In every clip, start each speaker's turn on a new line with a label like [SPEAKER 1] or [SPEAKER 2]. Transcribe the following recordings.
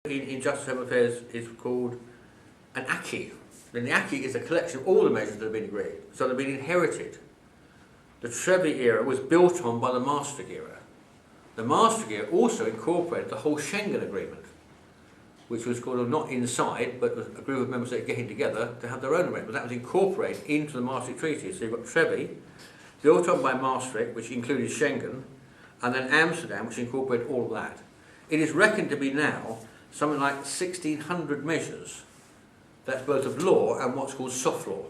[SPEAKER 1] In Justice Home Affairs is called an acquis. And the acquis is a collection of all the measures that have been agreed. So they've been inherited. The Trevi era was built on by the Maastricht era. The Maastricht era also incorporated the whole Schengen agreement, which was called not inside, but a group of member states getting together to have their own arrangement. That was incorporated into the Maastricht Treaty. So you've got Trevi, built on by Maastricht, which included Schengen, and then Amsterdam, which incorporated all of that. It is reckoned to be now something like 1,600 measures. That's both of law and what's called soft law.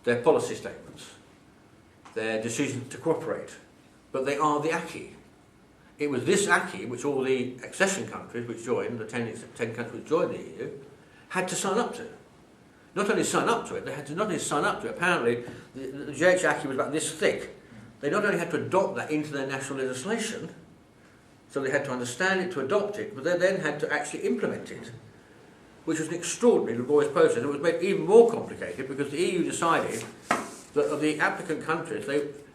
[SPEAKER 1] They're policy statements. They're decisions to cooperate. But they are the acquis. It was this acquis which all the accession countries which joined, the 10 countries which joined the EU, had to sign up to. Not only sign up to it, they had to not only sign up to it. Apparently, the JH acquis was about this thick. They not only had to adopt that into their national legislation, so they had to understand it, to adopt it, but they then had to actually implement it, which was an extraordinarily laborious process. It was made even more complicated because the EU decided that of the applicant countries,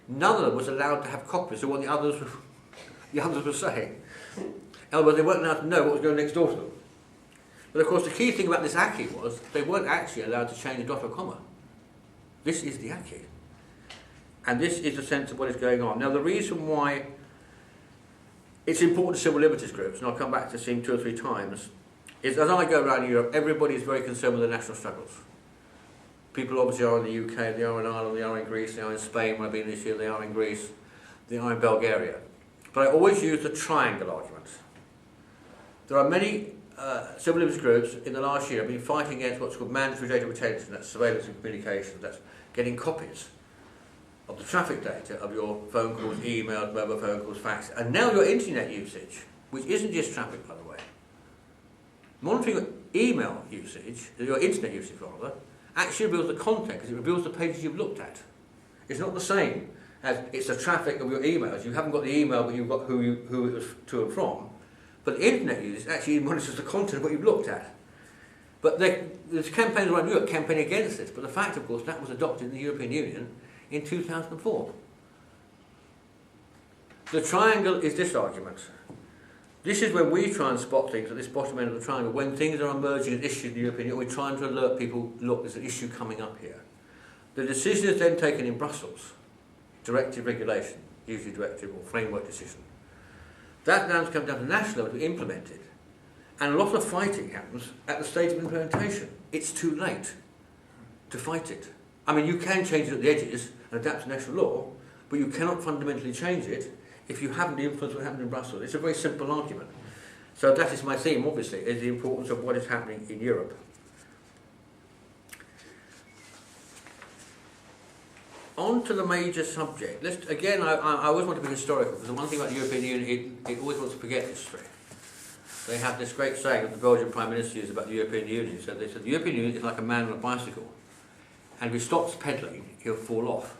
[SPEAKER 1] none of them was allowed to have copies of what the others were saying. In other words, they weren't allowed to know what was going next door to them. But of course, the key thing about this acquis was they weren't actually allowed to change a dot or comma. This is the acquis. And this is the sense of what is going on. Now, the reason why it's important to civil liberties groups, and I'll come back to see them 2 or 3 times, is as I go around Europe, everybody is very concerned with their national struggles. People obviously are in the UK, they are in Ireland, they are in Greece, they are in Spain, when I've been this year, they are in Greece, they are in Bulgaria. But I always use the triangle argument. There are many civil liberties groups in the last year have been fighting against what's called mandatory data retention, that's surveillance and communications, that's getting copies of the traffic data of your phone calls, emails, mobile phone calls, fax, and now your internet usage, which isn't just traffic, by the way. Monitoring your email usage, your internet usage rather, actually reveals the content because it reveals the pages you've looked at. It's not the same as it's the traffic of your emails. You haven't got the email, but you've got who it was to and from. But the internet usage actually monitors the content of what you've looked at. But there's campaigns around Europe campaigning against this, but the fact, of course, that was adopted in the European Union in 2004. The triangle is this argument. This is when we try and spot things at this bottom end of the triangle. When things are emerging as issues in the European Union, we're trying to alert people, look, there's an issue coming up here. The decision is then taken in Brussels. Directive regulation, usually directive or framework decision. That now comes down to national level to be implemented. And a lot of fighting happens at the stage of implementation. It's too late to fight it. I mean, you can change it at the edges and adapt to national law, but you cannot fundamentally change it if you haven't influenced what happened in Brussels. It's a very simple argument. So that is my theme, obviously, is the importance of what is happening in Europe. On to the major subject. Again, I always want to be historical, because the one thing about the European Union, it always wants to forget history. They have this great saying that the Belgian Prime Minister used about the European Union. So they said the European Union is like a man on a bicycle, and if he stops pedalling, he'll fall off.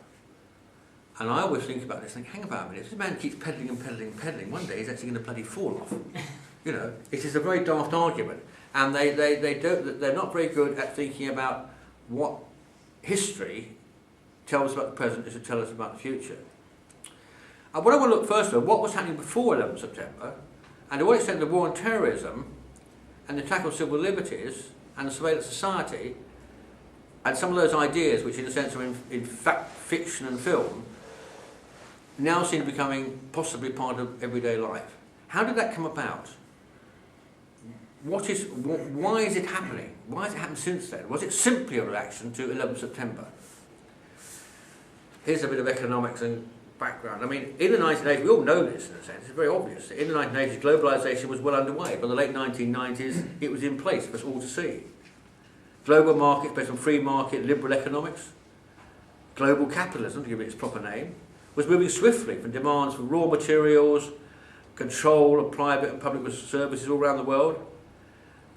[SPEAKER 1] And I always think about this, think, hang about a minute, if this man keeps pedalling and pedalling and pedalling, one day he's actually going to bloody fall off. You know, it is a very daft argument. And they're not very good at thinking about what history tells us about the present is to tell us about the future. And what I want to look first at, what was happening before 11 September, and to what extent the war on terrorism and the attack on civil liberties and the surveillance society and some of those ideas, which in a sense are in fact fiction and film, now seem to be becoming possibly part of everyday life. How did that come about? Why is it happening? Why has it happened since then? Was it simply a reaction to 11 September? Here's a bit of economics and background. I mean, in the 1980s, we all know this in a sense, it's very obvious. In the 1980s, globalisation was well underway. By the late 1990s, it was in place for us all to see. Global markets based on free market, liberal economics, global capitalism, to give it its proper name, was moving swiftly from demands for raw materials, control of private and public services all around the world.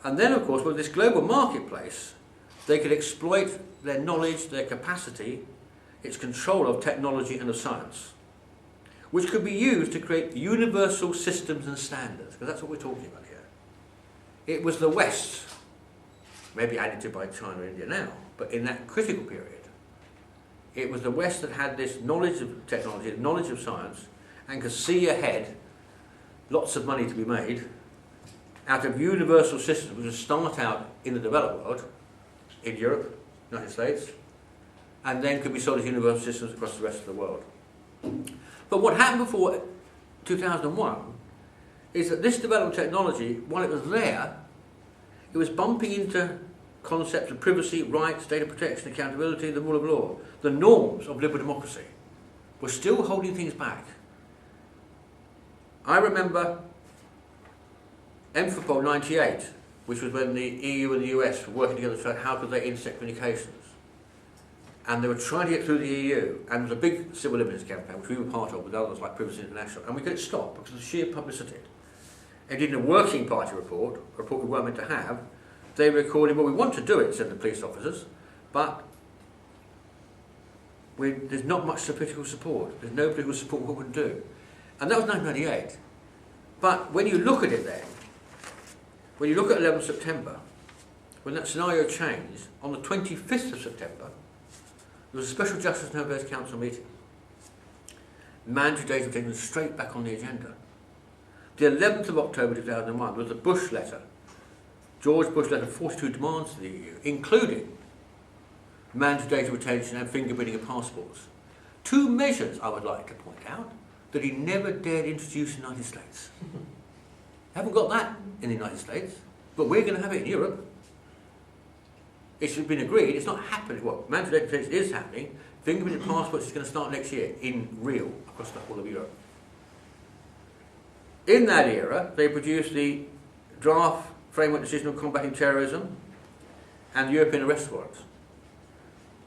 [SPEAKER 1] And then, of course, with this global marketplace, they could exploit their knowledge, their capacity, its control of technology and of science, which could be used to create universal systems and standards, because that's what we're talking about here. It was the West, maybe added to by China and India now, but in that critical period, it was the West that had this knowledge of technology, knowledge of science, and could see ahead lots of money to be made out of universal systems which would start out in the developed world, in Europe, United States, and then could be sold as universal systems across the rest of the world. But what happened before 2001 is that this development technology, while it was there, it was bumping into concepts of privacy, rights, data protection, accountability, the rule of law. The norms of liberal democracy were still holding things back. I remember Enfapol 98, which was when the EU and the US were working together to try how could they intersect communications. And they were trying to get through the EU, and there was a big civil liberties campaign, which we were part of with others like Privacy International, and we couldn't stop because of the sheer publicity. And in a working party report, a report we weren't meant to have, they recorded, well, we want to do it, said the police officers, but there's not much political support. There's no political support for what we can do. And that was 1998. But when you look at it then, when you look at 11th September, when that scenario changed, on the 25th of September, there was a Special Justice and Home Affairs Council meeting. Mandatory data protection was straight back on the agenda. The 11th of October 2001 was the Bush letter. George Bush letter 42 demands to the EU, including mandatory data retention and fingerprinting of passports. Two measures I would like to point out that he never dared introduce in the United States. Haven't got that in the United States, but we're going to have it in Europe. It's been agreed, it's not happening. Well, mandatory data protection is happening. Fingerprinted passports is going to start next year in real across the whole of Europe. In that era, they produced the draft framework decision on combating terrorism and the European arrest warrants.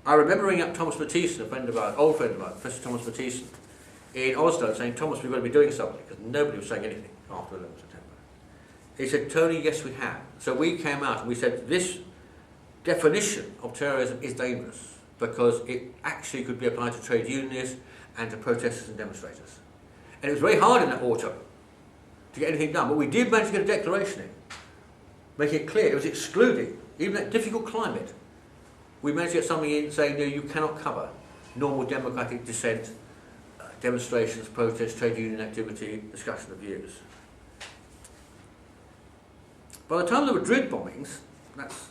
[SPEAKER 1] I remember ringing up Thomas Mathieson, a friend of ours, old friend of ours, Professor Thomas Mathieson, in Oslo, saying, Thomas, we've got to be doing something, because nobody was saying anything after 11th September. He said, Tony, yes, we have. So we came out and we said, this definition of terrorism is dangerous, because it actually could be applied to trade unionists and to protesters and demonstrators. And it was very hard in that autumn to get anything done, but we did manage to get a declaration in, making it clear it was excluding, even that difficult climate, we managed to get something in saying, no, you cannot cover normal democratic dissent, demonstrations, protests, trade union activity, discussion of views. By the time of the Madrid bombings, that's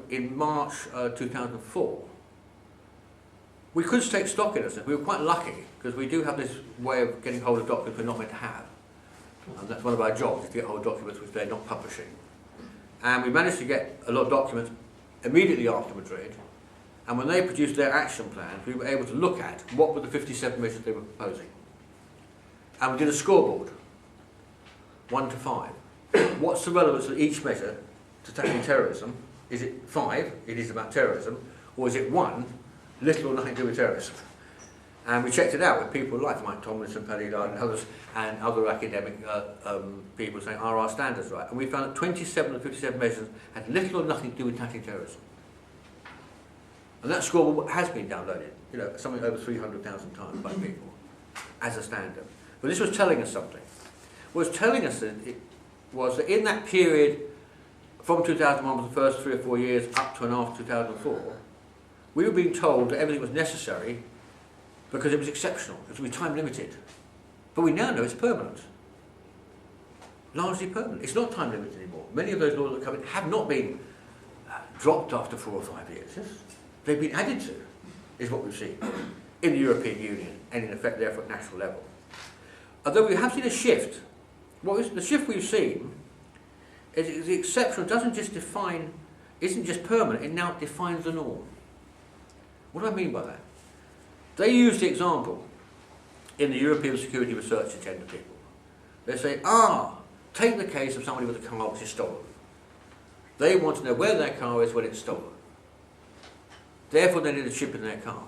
[SPEAKER 1] in March 2004, we could take stock in us. We were quite lucky, because we do have this way of getting hold of documents we're not meant to have. And that's one of our jobs, is to get hold of documents which they're not publishing. And we managed to get a lot of documents immediately after Madrid, and when they produced their action plans, we were able to look at what were the 57 measures they were proposing. And we did a scoreboard, 1 to 5. What's the relevance of each measure to tackling terrorism? Is it 5, it is about terrorism, or is it 1, little or nothing to do with terrorism? And we checked it out with people like Mike Tomlinson, Paddy Dard and others, and other academic people saying, are our standards right? And we found that 27 of the 57 measures had little or nothing to do with tackling terrorism. And that scoreboard has been downloaded, something over 300,000 times by people, as a standard. But this was telling us something. What it was telling us was that in that period, from 2001 was the first 3 or 4 years, up to and after 2004, we were being told that everything was necessary because it was exceptional, it would be time limited. But we now know it's permanent. Largely permanent. It's not time limited anymore. Many of those laws that come in have not been dropped after 4 or 5 years. Yes? They've been added to, is what we've seen in the European Union and in effect therefore at national level. Although we have seen a shift, the shift we've seen is the exceptional isn't just permanent, it now defines the norm. What do I mean by that? They use the example in the European Security Research Agenda people. They say, take the case of somebody with a car which is stolen. They want to know where their car is when it's stolen. Therefore they need a chip in their car.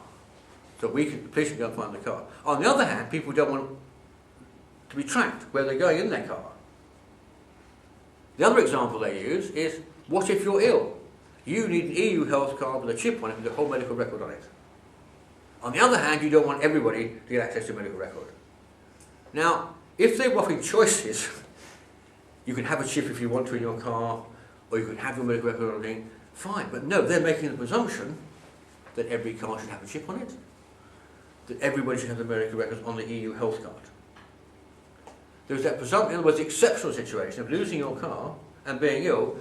[SPEAKER 1] So the police can go and find the car. On the other hand, people don't want to be tracked where they're going in their car. The other example they use is, what if you're ill? You need an EU health card with a chip on it with a whole medical record on it. On the other hand, you don't want everybody to get access to a medical record. Now, if they were offering choices, you can have a chip if you want to in your car, or you can have your medical record on it, fine. But no, they're making the presumption that every car should have a chip on it, that everybody should have the medical records on the EU health card. There's that presumption, in other words, the exceptional situation of losing your car and being ill,